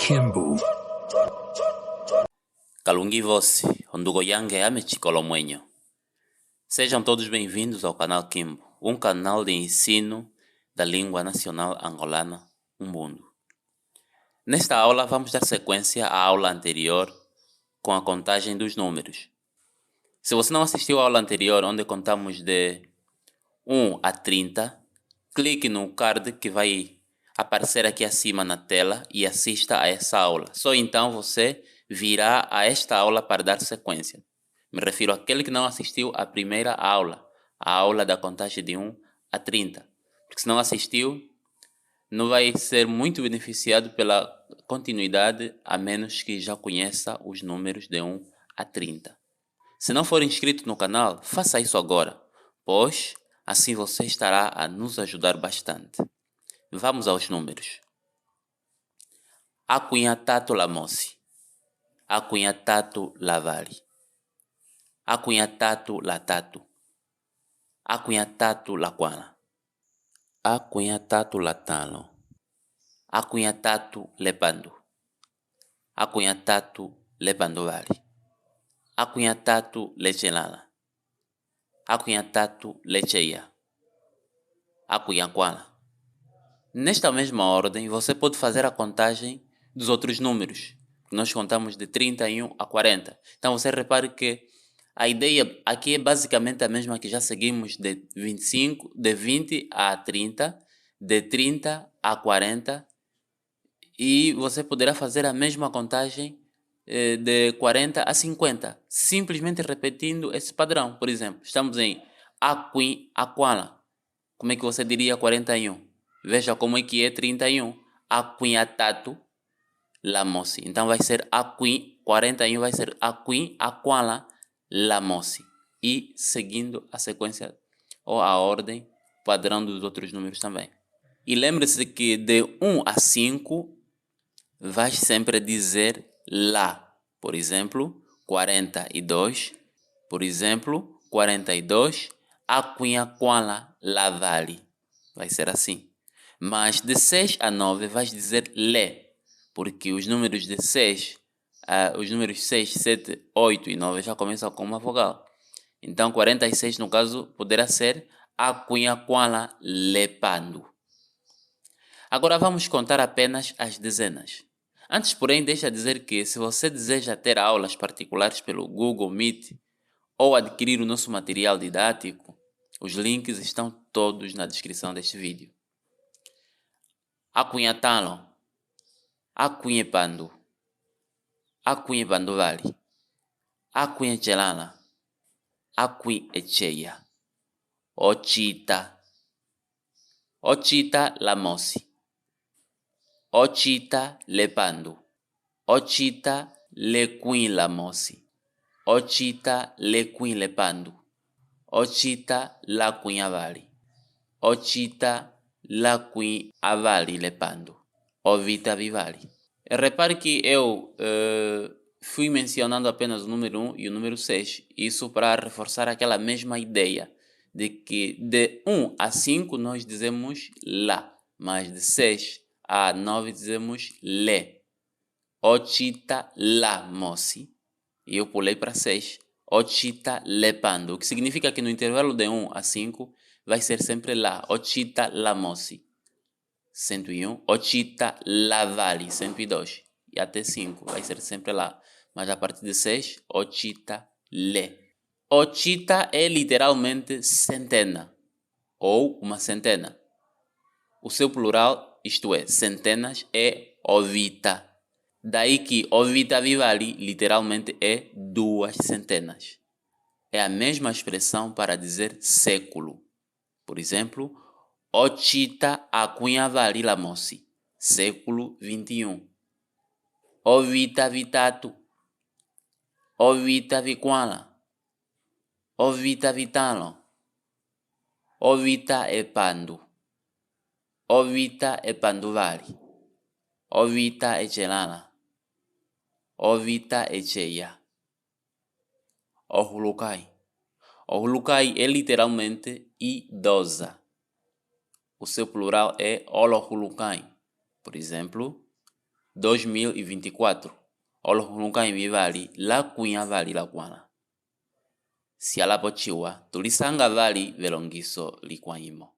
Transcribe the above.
Kimbu. Kalungi Vossi, Ondugoyange Amechikolomuenho. Sejam todos bem-vindos ao canal Kimbu, um canal de ensino da língua nacional angolana, Umbundo. Nesta aula vamos dar sequência à aula anterior com a contagem dos números. Se você não assistiu à aula anterior, onde contamos de 1 a 30, clique no card que vai aparecer aqui acima na tela e assista a essa aula. Só então você virá a esta aula para dar sequência. Me refiro àquele que não assistiu à primeira aula, a aula da contagem de 1 a 30. Porque se não assistiu, não vai ser muito beneficiado pela continuidade, a menos que já conheça os números de 1 a 30. Se não for inscrito no canal, faça isso agora, pois assim você estará a nos ajudar bastante. Vamos aos números. Acunhatatu Lamosi. Acunhatatu Lavali. Acunhatatu Latatu. Acunhatatu Laquana. Acunhatatu Latalo. Acunhatatu Lepando. Acunhatatu Lepandovali. Acunhatatu Lechelala. Acunhatatu Lecheia. Acunhaquala. Nesta mesma ordem, você pode fazer a contagem dos outros números. Nós contamos de 31 a 40. Então você repare que a ideia aqui é basicamente a mesma que já seguimos de 20 a 30, de 30 a 40, e você poderá fazer a mesma contagem de 40 a 50, simplesmente repetindo esse padrão. Por exemplo, estamos em Aquala. Como é que você diria 41? Veja como é que é 31. Acunhatatu Lamosi. Então vai ser 41 vai ser Aquala Lamosi. E seguindo a sequência ou a ordem padrão dos outros números também. E lembre-se que de 1 a 5 vai sempre dizer lá. Por exemplo, 42. Por exemplo, 42. Acunhaquala Lavali. Vai ser assim. Mas de 6 a 9 vais dizer le, porque os números de 6, os números 6, 7, 8 e 9 já começam com uma vogal. Então 46 no caso poderá ser Acunhaquala Lepando. Agora vamos contar apenas as dezenas. Antes, porém, deixa dizer que se você deseja ter aulas particulares pelo Google Meet ou adquirir o nosso material didático, os links estão todos na descrição deste vídeo. Acunhatalo, Acunhepando, Acunhepandovali, Acunhechelana, Acunhecheia, Ochita, Ochita Lamosi, Ochita Lepando, Ochita Lequin Lamosi, Ochita Lequin Lepando, Ochita Lacunhavali, Ochita Lacun Avali Lepando, Ovita Vivali. Repare que eu fui mencionando apenas o número 1 e o número 6. Isso para reforçar aquela mesma ideia de que de 1 a 5 nós dizemos lá, mas de 6 a 9 dizemos le. Ochita Lamosi. E eu pulei para 6. Ochita Lepando. O que significa que no intervalo de 1 a 5 vai ser sempre lá. Ochita Lamosi. 101. Ochita Lavali. 102. E até 5 vai ser sempre lá. Mas a partir de 6, Ochita Le. Ochita é literalmente centena. Ou uma centena. O seu plural, isto é, centenas, é ovita. Daí que ovita vivali literalmente é 2 centenas. É a mesma expressão para dizer século. Por exemplo, Ochita Acunhavali Lamosi, século 21. Ovita Vitatu, Ovita Viquala, Ovita Vitalo, Ovita Epando, Ovita Epanduvali, Ovita Echelana, Ovita Echeia. Ohulukai. Ohulukai é literalmente idosa. O seu plural é Olohulukai. Por exemplo, 2024. Olo nunca imi vali la kunya vali la kwana. Si alapo chiwa tulisanga vali velongiso likuanyimo.